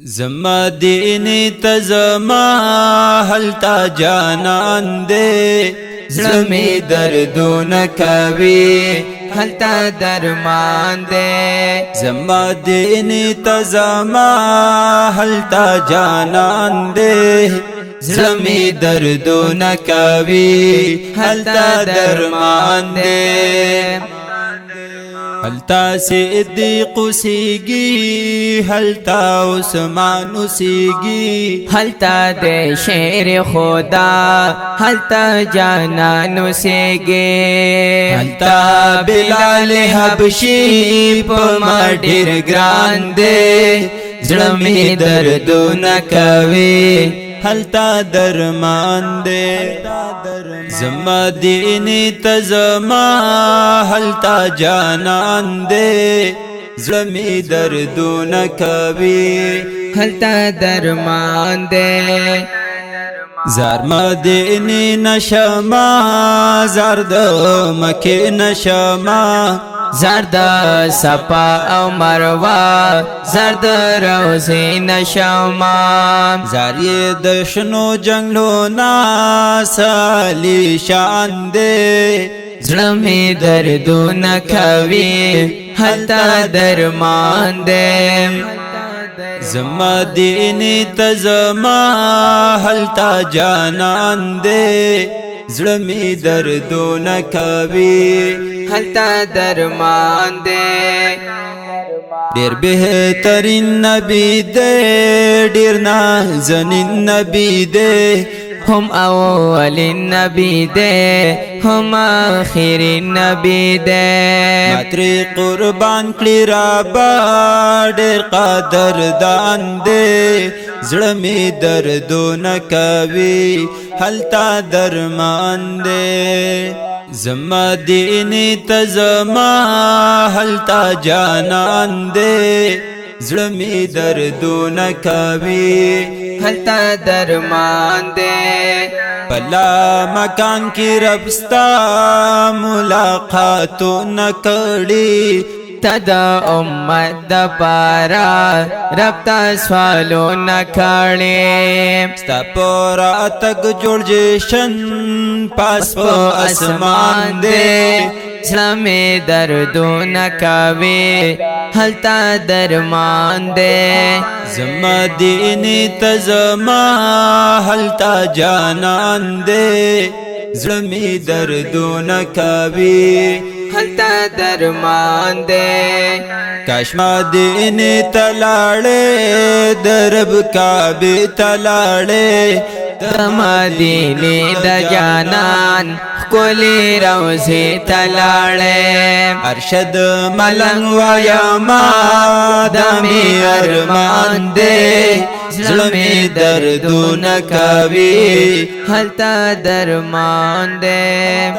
زما دینی تزما حلتا جانان دے زلمی دردون کوي حلتا درمان دے زما دینی تزما حلتا جانان دے زلمی دردون کوي حلتا درمان دے حلتا صدیق سیگی حلتا عثمان سیگی حلتا دے شیر خدا حلتا جانانو سیگے حلتا بلال حبشی پما ډیر ګران دے زړه دردونه کوي حلتا درمان دے زما دینی تزما حلتا جانان دے زلمی دردونه کوي حلتا درمان دے زار مدینی نشما زرد مکی نشما زرد صفا او مروه زرد روزی نشما زاری دشنو جنگلو ناسالی شان دے زلمی دردو نکوی حلتا درمان دے زما دینی تزما حلتا جانان دے زلمی دردونه کوي حلتا درمان دے ډیر بهترین نبی دے ډیر نازنین نبی دے هم اولین نبی دے هم آخرین نبی دے ماتری قربان کړي رابا ډیر قدردان دے زړه می دردونه کوي حلتا درمان دے زما دینی تزما حلتا جانان دے زړه می دردونه کوي حلتا درمان دے بلا مکان کی ربستا ملاقاتو نکڑی تدا امت دا پارا رب تا سوالو نکاڑی ستا پورا تک جوڑ جیشن پاس پا اسمان دے اسلامی دردو نکاوی حلتا درمان دے زما دینی تزما حلتا جانان دے زلمی دردونه کوي حلتا درمان دے کاش مدینه تلاړې درب کعبه تلاړې مدینه د جانان کولی روزی تلاړې ارشد ملنګ وایا ما دمي ارمان دې زلمی دردونه کوي حلتا درمان دے